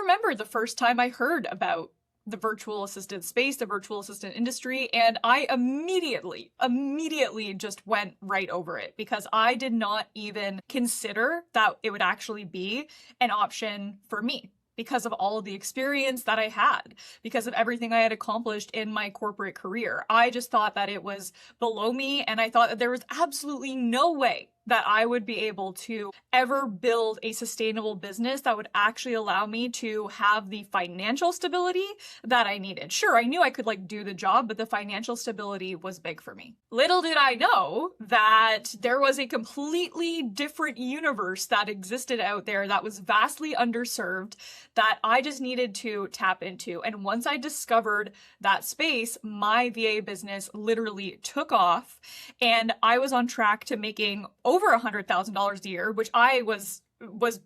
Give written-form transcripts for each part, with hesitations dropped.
remember the first time I heard about the virtual assistant space, the virtual assistant industry, and I immediately just went right over it because I did not even consider that it would actually be an option for me because of all of the experience that I had, because of everything I had accomplished in my corporate career. I just thought that it was below me, and I thought that there was absolutely no way that I would be able to ever build a sustainable business that would actually allow me to have the financial stability that I needed. Sure, I knew I could do the job, but the financial stability was big for me. Little did I know that there was a completely different universe that existed out there that was vastly underserved that I just needed to tap into. And once I discovered that space, my VA business literally took off, and I was on track to making over $100,000 a year, which I was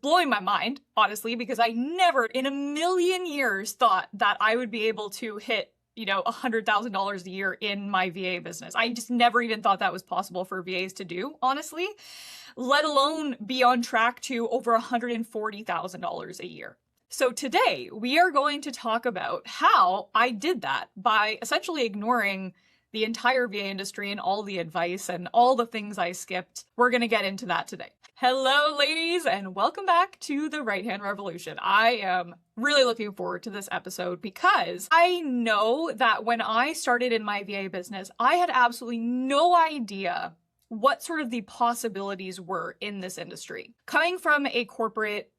blowing my mind, honestly, because I never in a million years thought that I would be able to hit $100,000 a year in my VA business. I just never even thought that was possible for VAs to do, honestly, let alone be on track to over $140,000 a year. So today we are going to talk about how I did that by essentially ignoring the entire VA industry and all the advice and all the things I skipped. We're going to get into that today. Hello, ladies, and welcome back to the Right Hand Revolution. I am really looking forward to this episode because I know that when I started in my VA business, I had absolutely no idea what sort of the possibilities were in this industry. Coming from a corporate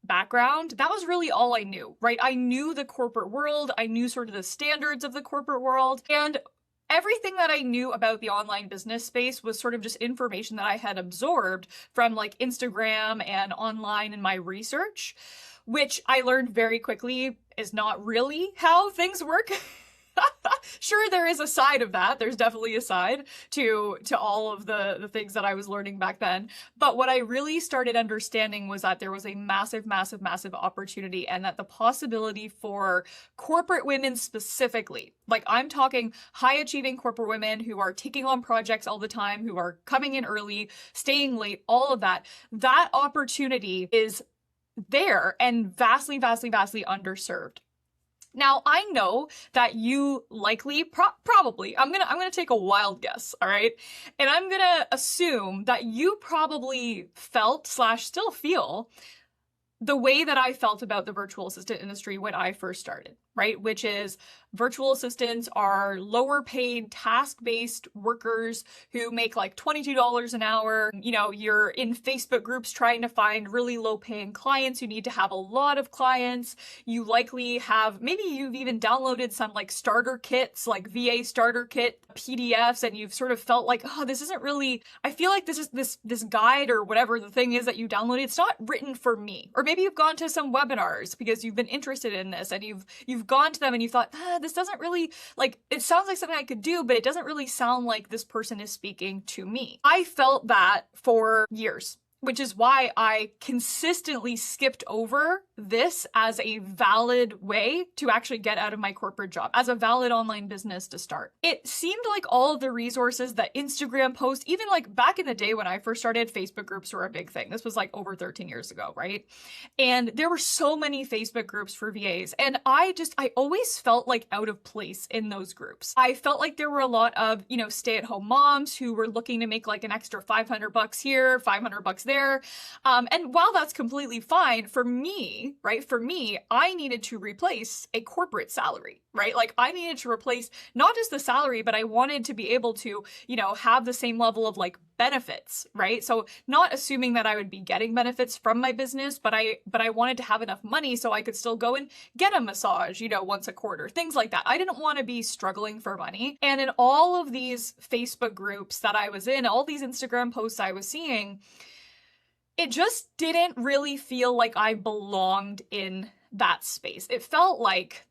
background, that was really all I knew, right? I knew the corporate world, I knew sort of the standards of the corporate world, and everything that I knew about the online business space was sort of just information that I had absorbed from Instagram and online in my research, which I learned very quickly is not really how things work. Sure, there is a side of that. There's definitely a side to all of the things that I was learning back then. But what I really started understanding was that there was a massive, massive, massive opportunity, and that the possibility for corporate women specifically, I'm talking high achieving corporate women who are taking on projects all the time, who are coming in early, staying late, all of that, that opportunity is there and vastly, vastly, vastly underserved. Now, I know that you likely, probably, I'm gonna take a wild guess, all right? And I'm gonna assume that you probably felt / still feel the way that I felt about the virtual assistant industry when I first started, right? Which is virtual assistants are lower paid, task-based workers who make $22 an hour. You're in Facebook groups trying to find really low paying clients. You need to have a lot of clients. You likely have, maybe you've even downloaded some starter kits, VA starter kit PDFs, and you've sort of felt this isn't really, I feel like this guide or whatever the thing is that you downloaded, it's not written for me. Or maybe you've gone to some webinars because you've been interested in this, and you've gone to them and you thought, this doesn't really, it sounds like something I could do, but it doesn't really sound like this person is speaking to me. I felt that for years, which is why I consistently skipped over this as a valid way to actually get out of my corporate job, as a valid online business to start. It seemed like all of the resources that Instagram posts, even back in the day when I first started, Facebook groups were a big thing. This was over 13 years ago, right? And there were so many Facebook groups for VAs, and I always felt out of place in those groups. I felt like there were a lot of, stay-at-home moms who were looking to make an extra $500 here, $500 there. And while that's completely fine, for me, I needed to replace a corporate salary, right? I needed to replace not just the salary, but I wanted to be able to, have the same level of benefits, right? So not assuming that I would be getting benefits from my business, but I wanted to have enough money so I could still go and get a massage, once a quarter, things like that. I didn't want to be struggling for money. And in all of these Facebook groups that I was in, all these Instagram posts I was seeing, it just didn't really feel like I belonged in that space. It felt like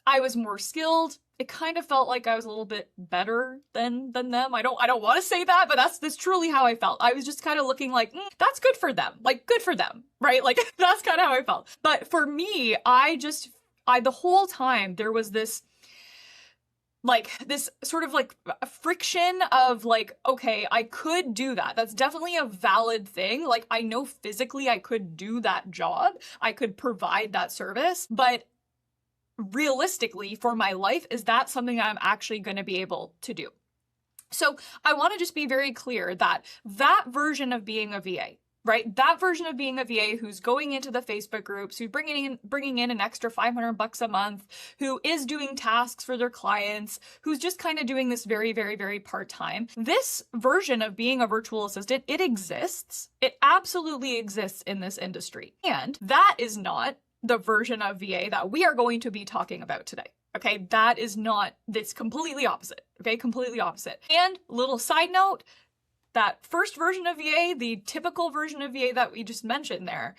I was more skilled. It kind of felt like I was a little bit better than them. I don't want to say that, but that's truly how I felt. I was just kind of looking that's good for them. Good for them, right? That's kind of how I felt. But for me, the whole time there was this like this sort of like a friction of like, okay, I could do that. That's definitely a valid thing. Like, I know physically I could do that job. I could provide that service, but realistically for my life, is that something I'm actually going to be able to do? So I want to just be very clear that that version of being a VA, right? That version of being a VA who's going into the Facebook groups, who's bringing in an extra $500 a month, who is doing tasks for their clients, who's just kind of doing this very, very, very part-time. This version of being a virtual assistant, it exists. It absolutely exists in this industry. And that is not the version of VA that we are going to be talking about today. Okay, that is not, it's completely opposite. Okay, completely opposite. And little side note, that first version of VA, the typical version of VA that we just mentioned there,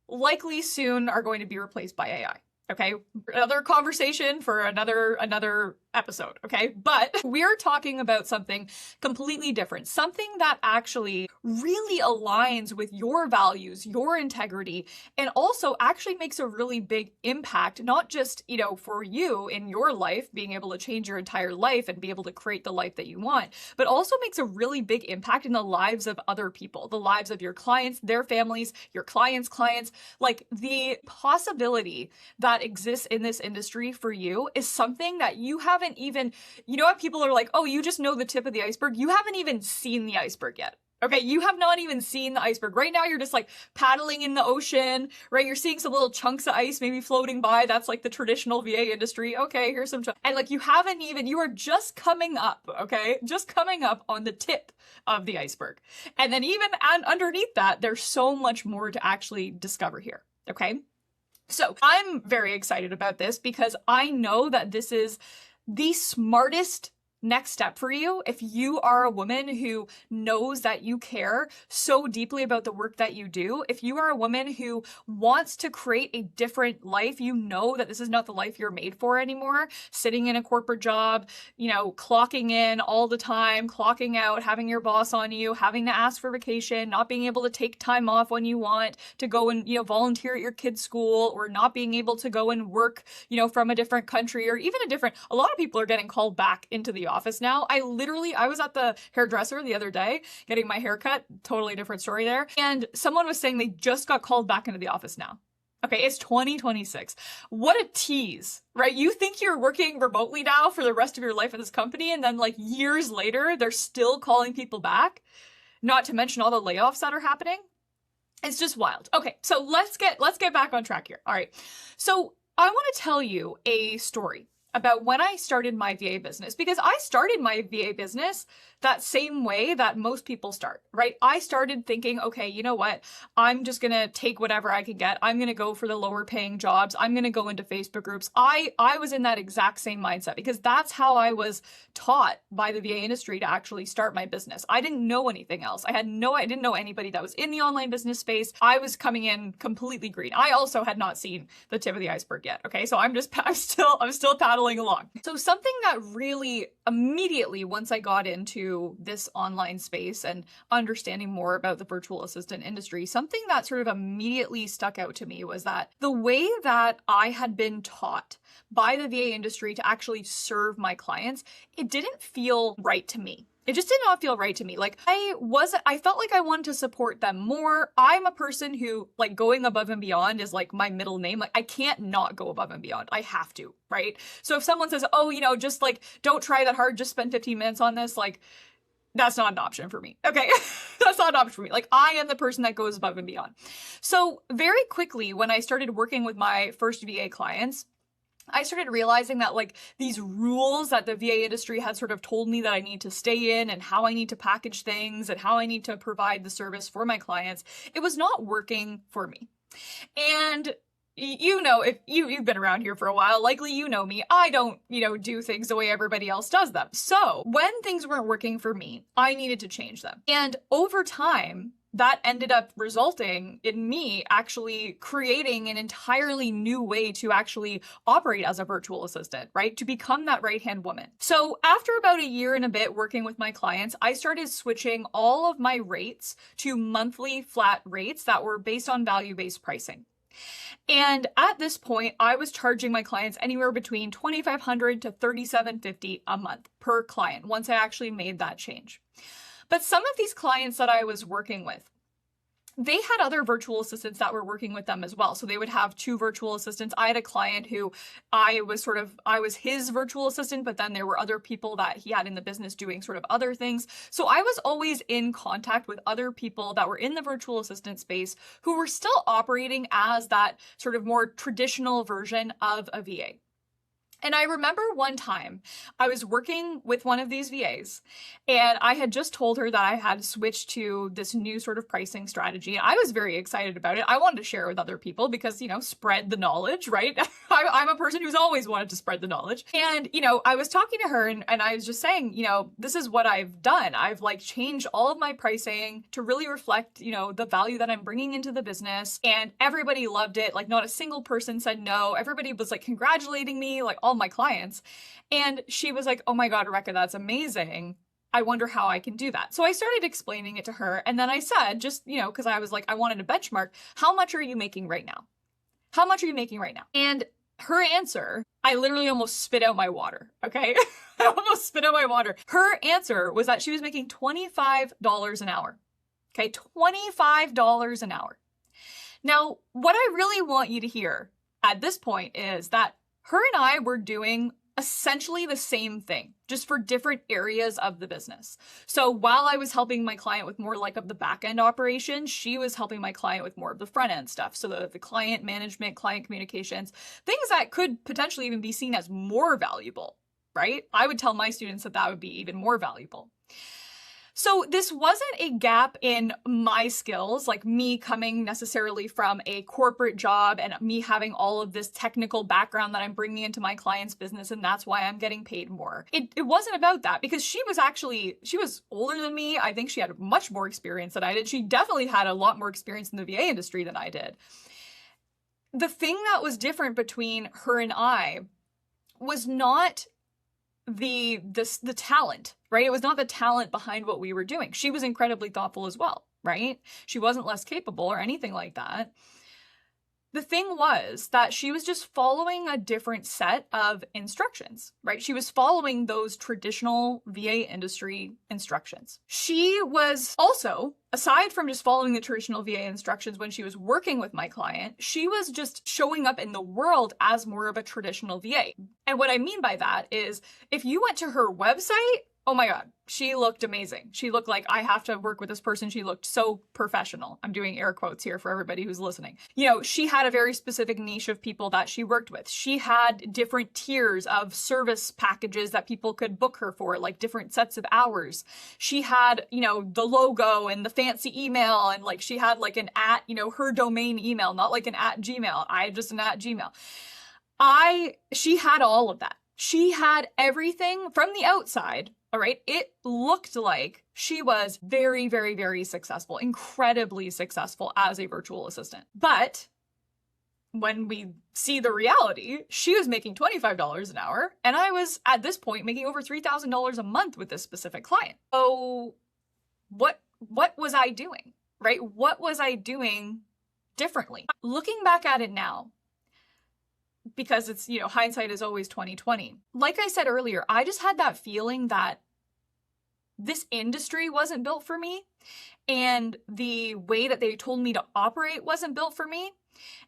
likely soon are going to be replaced by AI. Okay, another conversation for another episode, okay? But we're talking about something completely different, something that actually really aligns with your values, your integrity, and also actually makes a really big impact, not just, for you in your life, being able to change your entire life and be able to create the life that you want, but also makes a really big impact in the lives of other people, the lives of your clients, their families, your clients' clients. Like, the possibility that exists in this industry for you is something that you haven't even, what people are like, oh, you just know the tip of the iceberg. You haven't even seen the iceberg yet. Okay, you have not even seen the iceberg. Right now, you're just like paddling in the ocean, right? You're seeing some little chunks of ice maybe floating by. That's like the traditional VA industry. Okay, here's some chunks. And like, you are just coming up, okay? Just coming up on the tip of the iceberg. And then even underneath that, there's so much more to actually discover here, okay? So I'm very excited about this because I know that this is the smartest next step for you if you are a woman who knows that you care so deeply about the work that you do. If you are a woman who wants to create a different life, you know that this is not the life you're made for anymore. Sitting in a corporate job, clocking in all the time, clocking out, having your boss on you, having to ask for vacation, not being able to take time off when you want to go and, volunteer at your kid's school, or not being able to go and work, from a different country, or even a lot of people are getting called back into the office now. I was at the hairdresser the other day getting my hair cut, totally different story there, and someone was saying they just got called back into the office now. Okay, it's 2026. What a tease, right? You think you're working remotely now for the rest of your life at this company, and then like years later, they're still calling people back, not to mention all the layoffs that are happening. It's just wild. Okay, so let's get back on track here. All right, so I want to tell you a story about when I started my VA business, because I started my VA business that same way that most people start, right? I started thinking, okay, you know what? I'm just going to take whatever I can get. I'm going to go for the lower paying jobs. I'm going to go into Facebook groups. I was in that exact same mindset because that's how I was taught by the VA industry to actually start my business. I didn't know anything else. I didn't know anybody that was in the online business space. I was coming in completely green. I also had not seen the tip of the iceberg yet. Okay. So I'm still paddling along. So something that really immediately, once I got into this online space and understanding more about the virtual assistant industry, something that sort of immediately stuck out to me was that the way that I had been taught by the VA industry to actually serve my clients, it didn't feel right to me. It just did not feel right to me. Like, I felt like I wanted to support them more. I'm a person who, like, going above and beyond is like my middle name. Like, I can't not go above and beyond. I have to, right? So if someone says, oh, just like, don't try that hard, just spend 15 minutes on this, like, that's not an option for me. Okay. That's not an option for me. Like, I am the person that goes above and beyond. So very quickly, when I started working with my first VA clients, I started realizing that like these rules that the VA industry had sort of told me that I need to stay in, and how I need to package things, and how I need to provide the service for my clients, it was not working for me. And if you've been around here for a while, likely you know me, I don't, do things the way everybody else does them. So when things weren't working for me, I needed to change them. And over time, that ended up resulting in me actually creating an entirely new way to actually operate as a virtual assistant, right? To become that right-hand woman. So after about a year and a bit working with my clients, I started switching all of my rates to monthly flat rates that were based on value-based pricing. And at this point, I was charging my clients anywhere between $2,500 to $3,750 a month per client once I actually made that change. But some of these clients that I was working with, they had other virtual assistants that were working with them as well. So they would have 2 virtual assistants. I had a client who I was his virtual assistant, but then there were other people that he had in the business doing sort of other things. So I was always in contact with other people that were in the virtual assistant space who were still operating as that sort of more traditional version of a VA. And I remember one time I was working with one of these VAs and I had just told her that I had switched to this new sort of pricing strategy. And I was very excited about it. I wanted to share it with other people because, spread the knowledge, right? I'm a person who's always wanted to spread the knowledge. And, I was talking to her and I was just saying, this is what I've done. I've changed all of my pricing to really reflect, the value that I'm bringing into the business. And everybody loved it. Not a single person said no. Everybody was congratulating me, all my clients. And she was like, oh my God, Rebecca, that's amazing. I wonder how I can do that. So I started explaining it to her. And then I said, just, because I was I wanted a benchmark, how much are you making right now? How much are you making right now? And her answer, I literally almost spit out my water. Okay. I almost spit out my water. Her answer was that she was making $25 an hour. Okay. $25 an hour. Now, what I really want you to hear at this point is that her and I were doing essentially the same thing, just for different areas of the business. So while I was helping my client with more of the back end operation, she was helping my client with more of the front end stuff. So the client management, client communications, things that could potentially even be seen as more valuable, right? I would tell my students that would be even more valuable. So this wasn't a gap in my skills, me coming necessarily from a corporate job and me having all of this technical background that I'm bringing into my client's business, and that's why I'm getting paid more. It wasn't about that, because she was older than me. I think she had much more experience than I did. She definitely had a lot more experience in the VA industry than I did. The thing that was different between her and I was not the talent, right? It was not the talent behind what we were doing. She was incredibly thoughtful as well, right? She wasn't less capable or anything like that. The thing was that she was just following a different set of instructions, right? She was following those traditional VA industry instructions. She was also, aside from just following the traditional VA instructions when she was working with my client, she was just showing up in the world as more of a traditional VA. And what I mean by that is if you went to her website, oh my God, she looked amazing. She looked like I have to work with this person. She looked so professional. I'm doing air quotes here for everybody who's listening. She had a very specific niche of people that she worked with. She had different tiers of service packages that people could book her for, different sets of hours. She had, the logo and the fancy email, and she had an at, her domain email, not an at Gmail. I had just an at Gmail. She had all of that. She had everything from the outside. All right. It looked like she was very, very, very successful, incredibly successful as a virtual assistant. But when we see the reality, she was making $25 an hour. And I was at this point making over $3,000 a month with this specific client. So what was I doing? Right? What was I doing differently? Looking back at it now, because it's, hindsight is always 20/20. Like I said earlier, I just had that feeling that this industry wasn't built for me, and the way that they told me to operate wasn't built for me.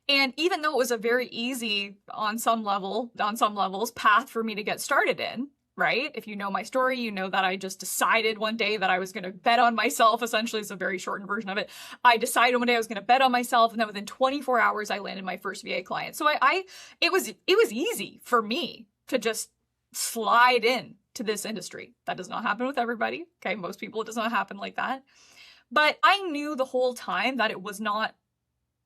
And even though it was a very easy, on some levels, path for me to get started in, right? If you know my story, you know that I just decided one day that I was going to bet on myself. Essentially, it's a very shortened version of it. I decided one day I was going to bet on myself, and then within 24 hours, I landed my first VA client. So it was easy for me to just slide in to this industry. That does not happen with everybody. Okay, most people, it does not happen like that. But I knew the whole time that it was not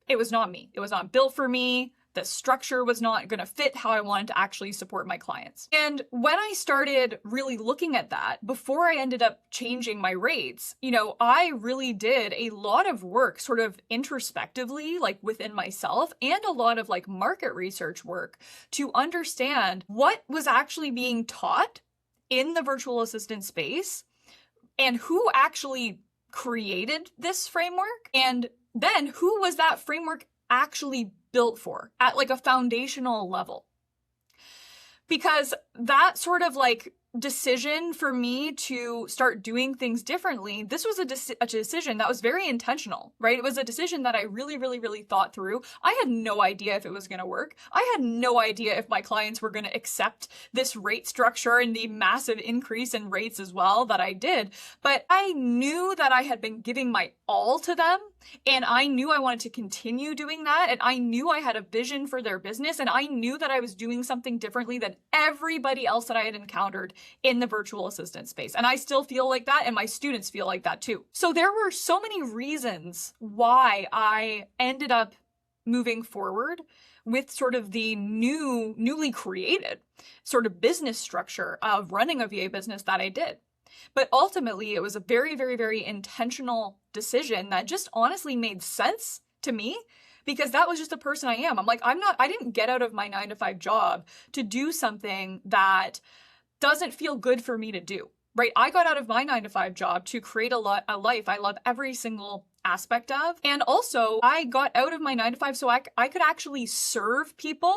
me. It was not built for me. The structure was not going to fit how I wanted to actually support my clients. And when I started really looking at that, before I ended up changing my rates, I really did a lot of work sort of introspectively, within myself, and a lot of market research work to understand what was actually being taught in the virtual assistant space and who actually created this framework, and then who was that framework actually built for at like a foundational level. Because that sort of like decision for me to start doing things differently, this was a decision that was very intentional, right? It was a decision that I really, really, really thought through. I had no idea if it was going to work. I had no idea if my clients were going to accept this rate structure and the massive increase in rates as well that I did. But I knew that I had been giving my all to them, and I knew I wanted to continue doing that, and I knew I had a vision for their business, and I knew that I was doing something differently than everybody else that I had encountered in the virtual assistant space. And I still feel like that, and my students feel like that too. So there were so many reasons why I ended up moving forward with sort of the newly created sort of business structure of running a VA business that I did. But ultimately, it was a very, very, very intentional decision that just honestly made sense to me, because that was just the person I am. I'm like, I didn't get out of my 9-to-5 job to do something that doesn't feel good for me to do, right? I got out of my 9-to-5 job to create a life I love every single aspect of. And also I got out of my 9-to-5 so I could actually serve people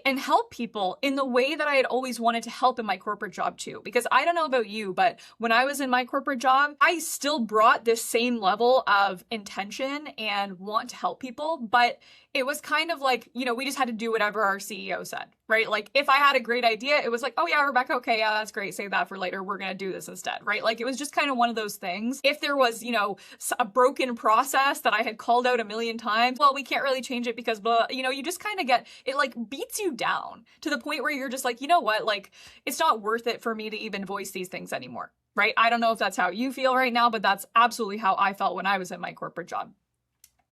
and help people in the way that I had always wanted to help in my corporate job too. Because I don't know about you, but when I was in my corporate job, I still brought this same level of intention and want to help people, but it was kind of like, we just had to do whatever our CEO said, right? Like if I had a great idea, it was like, oh yeah, Rebecca, okay, yeah, that's great. Save that for later. We're going to do this instead, right? Like it was just kind of one of those things. If there was, a broken process that I had called out a million times, well, we can't really change it because blah, you just kind of get, it like beats you down to the point where you're just like, you know what, like it's not worth it for me to even voice these things anymore, right? I don't know if that's how you feel right now, but that's absolutely how I felt when I was in my corporate job.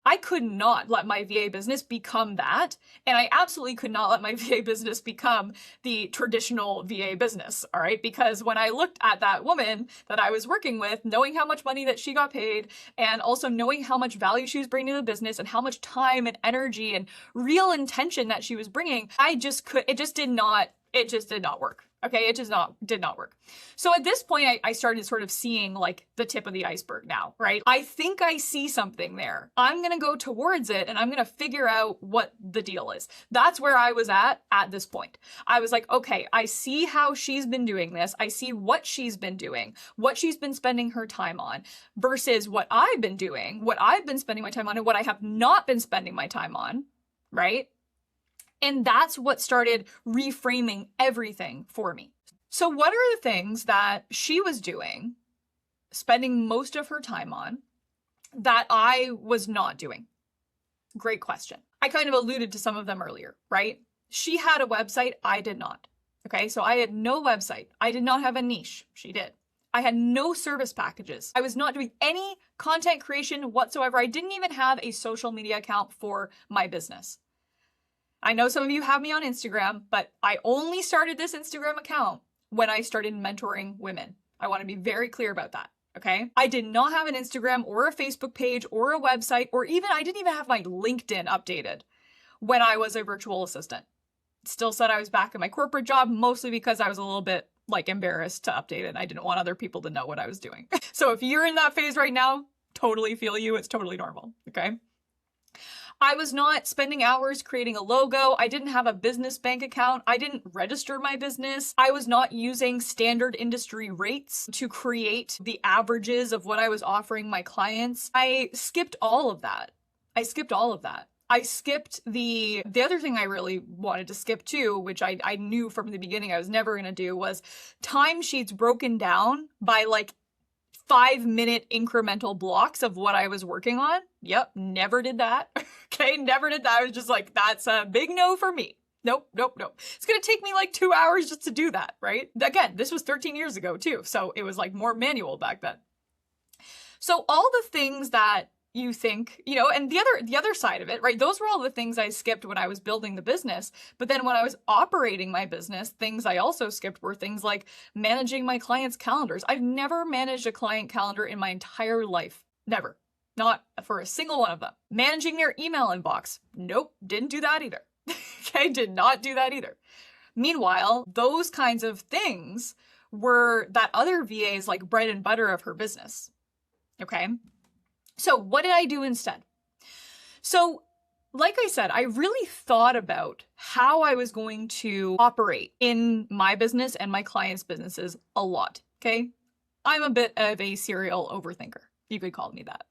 I could not let my VA business become that. And I absolutely could not let my VA business become the traditional VA business. All right. Because when I looked at that woman that I was working with, knowing how much money that she got paid, and also knowing how much value she was bringing to the business and how much time and energy and real intention that she was bringing, it just did not work. Okay, it just did not work. So at this point, I started sort of seeing like the tip of the iceberg now, right? I think I see something there. I'm going to go towards it and I'm going to figure out what the deal is. That's where I was at this point. I was like, okay, I see how she's been doing this. I see what she's been doing, what she's been spending her time on versus what I've been doing, what I've been spending my time on, and what I have not been spending my time on, right? And that's what started reframing everything for me. So what are the things that she was doing, spending most of her time on, that I was not doing? Great question. I kind of alluded to some of them earlier, right? She had a website. I did not. Okay, so I had no website. I did not have a niche. She did. I had no service packages. I was not doing any content creation whatsoever. I didn't even have a social media account for my business. I know some of you have me on Instagram, but I only started this Instagram account when I started mentoring women. I want to be very clear about that, okay? I did not have an Instagram or a Facebook page or a website, or I didn't even have my LinkedIn updated when I was a virtual assistant. Still said I was back in my corporate job, mostly because I was a little bit like embarrassed to update it. I didn't want other people to know what I was doing. So if you're in that phase right now, totally feel you. It's totally normal, okay? I was not spending hours creating a logo. I didn't have a business bank account. I didn't register my business. I was not using standard industry rates to create the averages of what I was offering my clients. I skipped all of that. I skipped the other thing I really wanted to skip too, which I knew from the beginning I was never going to do, was timesheets broken down by like 5-minute incremental blocks of what I was working on. Yep, never did that. Okay, never did that. I was just like, that's a big no for me. Nope. It's going to take me like 2 hours just to do that, right? Again, this was 13 years ago too, so it was like more manual back then. So all the things that you think, and the other side of it, right? Those were all the things I skipped when I was building the business. But then when I was operating my business, things I also skipped were things like managing my clients' calendars. I've never managed a client calendar in my entire life. Never. Not for a single one of them. Managing their email inbox. Nope. Didn't do that either. Okay. Did not do that either. Meanwhile, those kinds of things were that other VA's like bread and butter of her business. Okay. So what did I do instead? So like I said, I really thought about how I was going to operate in my business and my clients' businesses a lot, okay? I'm a bit of a serial overthinker. You could call me that.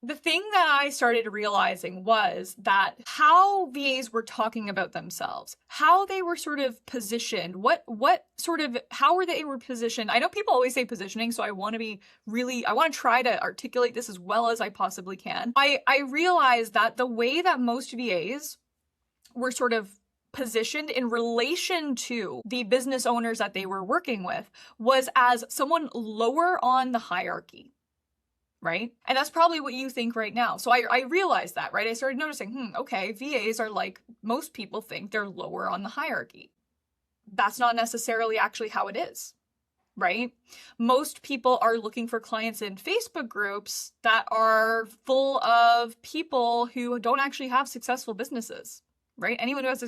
The thing that I started realizing was that how VAs were talking about themselves, how they were sort of positioned, how were they were positioned. I know people always say positioning, so I want to try to articulate this as well as I possibly can. I realized that the way that most VAs were sort of positioned in relation to the business owners that they were working with was as someone lower on the hierarchy. Right? And that's probably what you think right now. So I realized that, right? I started noticing, okay, VAs are like, most people think they're lower on the hierarchy. That's not necessarily actually how it is, right? Most people are looking for clients in Facebook groups that are full of people who don't actually have successful businesses, right? Anyone who has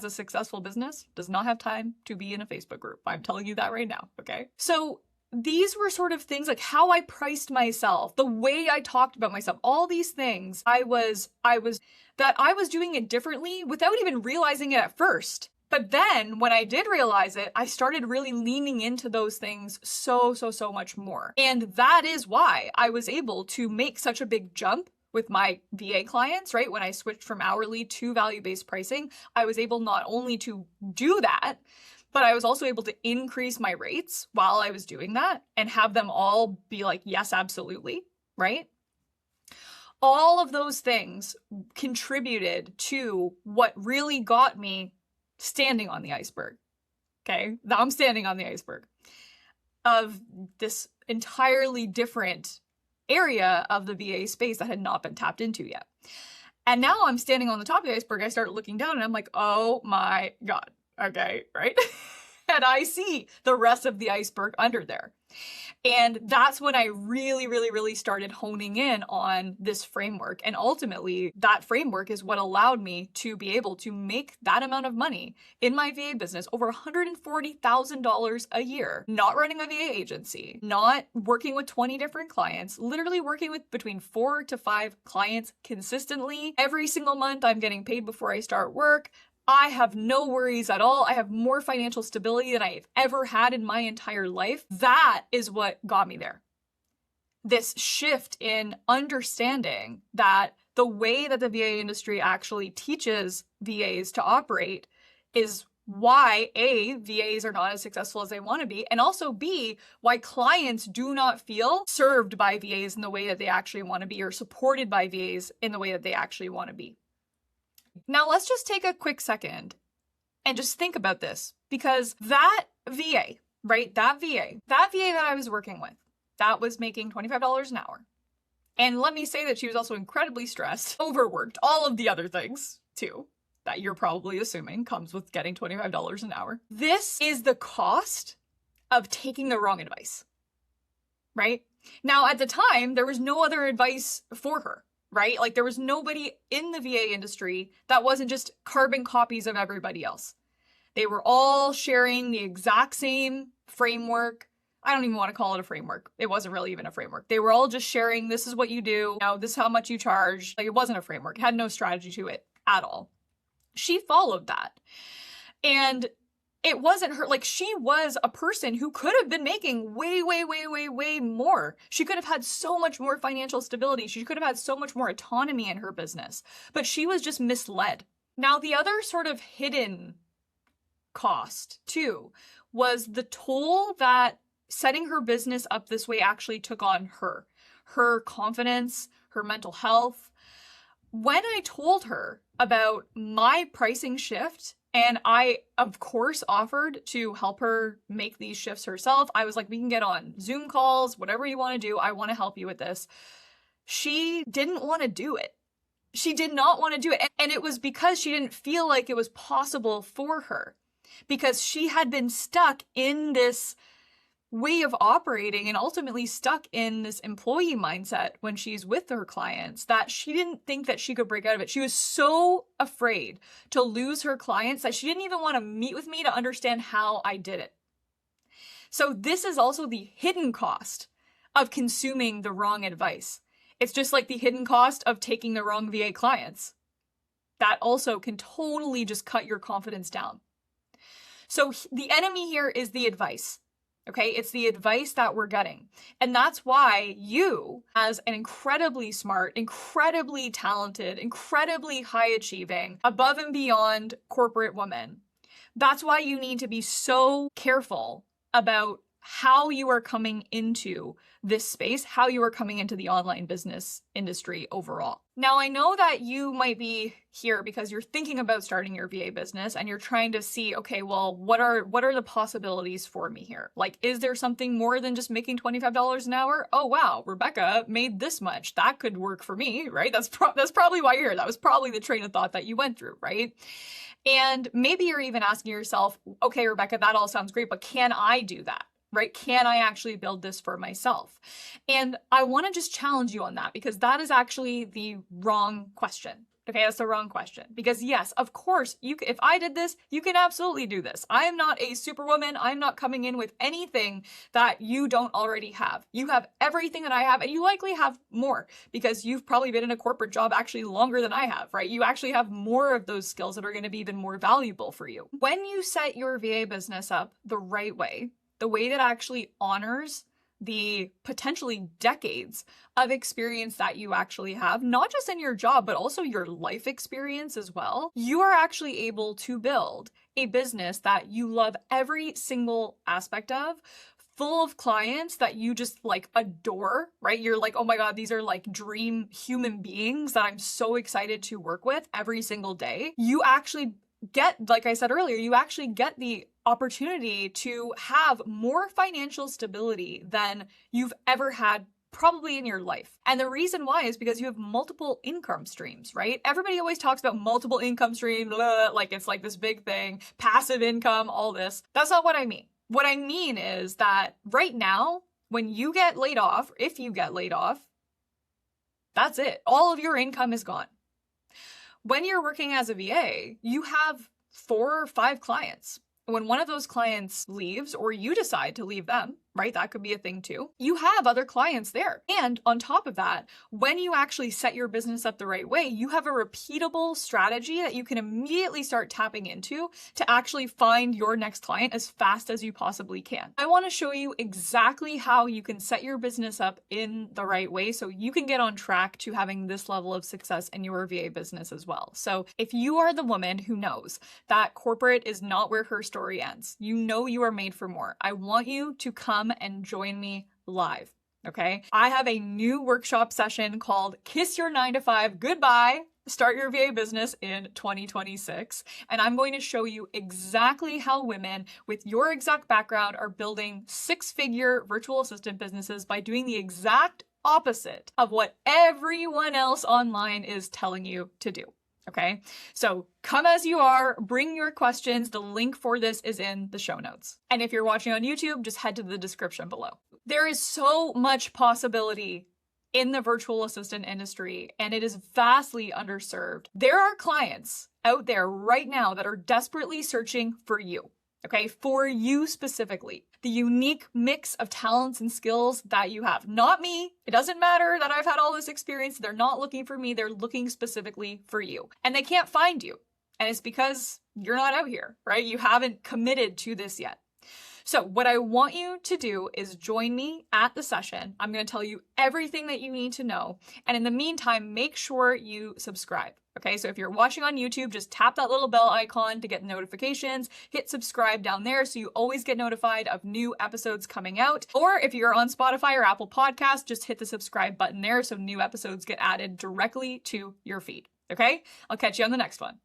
a successful business does not have time to be in a Facebook group. I'm telling you that right now, okay? So these were sort of things like how I priced myself, the way I talked about myself, all these things I was doing it differently without even realizing it at first. But then when I did realize it, I started really leaning into those things so much more. And that is why I was able to make such a big jump with my VA clients, right? When I switched from hourly to value-based pricing, I was able not only to do that, but I was also able to increase my rates while I was doing that and have them all be like, yes, absolutely, right? All of those things contributed to what really got me standing on the iceberg, okay? Now I'm standing on the iceberg of this entirely different area of the VA space that had not been tapped into yet. And now I'm standing on the top of the iceberg. I start looking down and I'm like, oh my God. Okay, right? And I see the rest of the iceberg under there. And that's when I really started honing in on this framework. And ultimately, that framework is what allowed me to be able to make that amount of money in my VA business, over $140,000 a year, not running a VA agency, not working with 20 different clients, literally working with between 4 to 5 clients consistently. Every single month, I'm getting paid before I start work. I have no worries at all. I have more financial stability than I've ever had in my entire life. That is what got me there. This shift in understanding that the way that the VA industry actually teaches VAs to operate is why A, VAs are not as successful as they want to be, and also B, why clients do not feel served by VAs in the way that they actually want to be, or supported by VAs in the way that they actually want to be. Now, let's just take a quick second and just think about this, because that VA, right? That VA that I was working with, that was making $25 an hour. And let me say that she was also incredibly stressed, overworked, all of the other things too, that you're probably assuming comes with getting $25 an hour. This is the cost of taking the wrong advice, right? Now, at the time, there was no other advice for her. Right? Like there was nobody in the VA industry that wasn't just carbon copies of everybody else. They were all sharing the exact same framework. I don't even want to call it a framework. It wasn't really even a framework. They were all just sharing, this is what you do. Now, this is how much you charge. Like it wasn't a framework. It had no strategy to it at all. She followed that. And it wasn't her, like she was a person who could have been making way more. She could have had so much more financial stability. She could have had so much more autonomy in her business, but she was just misled. Now, the other sort of hidden cost too was the toll that setting her business up this way actually took on her confidence, her mental health. When I told her about my pricing shift, and I, of course, offered to help her make these shifts herself. I was like, we can get on Zoom calls, whatever you want to do. I want to help you with this. She didn't want to do it. She did not want to do it. And it was because she didn't feel like it was possible for her, because she had been stuck in this way of operating and ultimately stuck in this employee mindset when she's with her clients, that she didn't think that she could break out of it. She was so afraid to lose her clients that she didn't even want to meet with me to understand how I did it. So this is also the hidden cost of consuming the wrong advice, It's just like the hidden cost of taking the wrong VA clients. That also can totally just cut your confidence down. So the enemy here is the advice. Okay, it's the advice that we're getting. And that's why you, as an incredibly smart, incredibly talented, incredibly high achieving, above and beyond corporate woman, that's why you need to be so careful about how you are coming into this space, how you are coming into the online business industry overall. Now, I know that you might be here because you're thinking about starting your VA business and you're trying to see, okay, well, what are the possibilities for me here? Like, is there something more than just making $25 an hour? Oh, wow, Rebecca made this much. That could work for me, right? That's probably why you're here. That was probably the train of thought that you went through, right? And maybe you're even asking yourself, okay, Rebecca, that all sounds great, but can I do that? Right? Can I actually build this for myself? And I want to just challenge you on that because that is actually the wrong question. Okay, that's the wrong question. Because yes, of course, if I did this, you can absolutely do this. I am not a superwoman. I'm not coming in with anything that you don't already have. You have everything that I have, and you likely have more because you've probably been in a corporate job actually longer than I have, right? You actually have more of those skills that are going to be even more valuable for you. When you set your VA business up the right way, the way that actually honors the potentially decades of experience that you actually have, not just in your job, but also your life experience as well, you are actually able to build a business that you love every single aspect of, full of clients that you just like adore, right? You're like, oh my God, these are like dream human beings that I'm so excited to work with every single day. You actually get, like I said earlier, you actually get the opportunity to have more financial stability than you've ever had probably in your life. And the reason why is because you have multiple income streams, right? Everybody always talks about multiple income streams, like it's like this big thing, passive income, all this. That's not what I mean. What I mean is that right now, when you get laid off, if you get laid off, that's it. All of your income is gone. When you're working as a VA, you have 4 or 5 clients. When one of those clients leaves or you decide to leave them, right? That could be a thing too. You have other clients there. And on top of that, when you actually set your business up the right way, you have a repeatable strategy that you can immediately start tapping into to actually find your next client as fast as you possibly can. I want to show you exactly how you can set your business up in the right way so you can get on track to having this level of success in your VA business as well. So if you are the woman who knows that corporate is not where her story ends, you know you are made for more, I want you to come and join me live. Okay. I have a new workshop session called Kiss Your 9-to-5 Goodbye. Start your VA business in 2026. And I'm going to show you exactly how women with your exact background are building 6-figure virtual assistant businesses by doing the exact opposite of what everyone else online is telling you to do. Okay, so come as you are, bring your questions. The link for this is in the show notes. And if you're watching on YouTube, just head to the description below. There is so much possibility in the virtual assistant industry, and it is vastly underserved. There are clients out there right now that are desperately searching for you. Okay, for you specifically, the unique mix of talents and skills that you have. Not me. It doesn't matter that I've had all this experience. They're not looking for me. They're looking specifically for you. And they can't find you. And it's because you're not out here, right? You haven't committed to this yet. So what I want you to do is join me at the session. I'm going to tell you everything that you need to know. And in the meantime, make sure you subscribe. Okay, so if you're watching on YouTube, just tap that little bell icon to get notifications, hit subscribe down there so you always get notified of new episodes coming out. Or if you're on Spotify or Apple Podcasts, just hit the subscribe button there so new episodes get added directly to your feed. Okay, I'll catch you on the next one.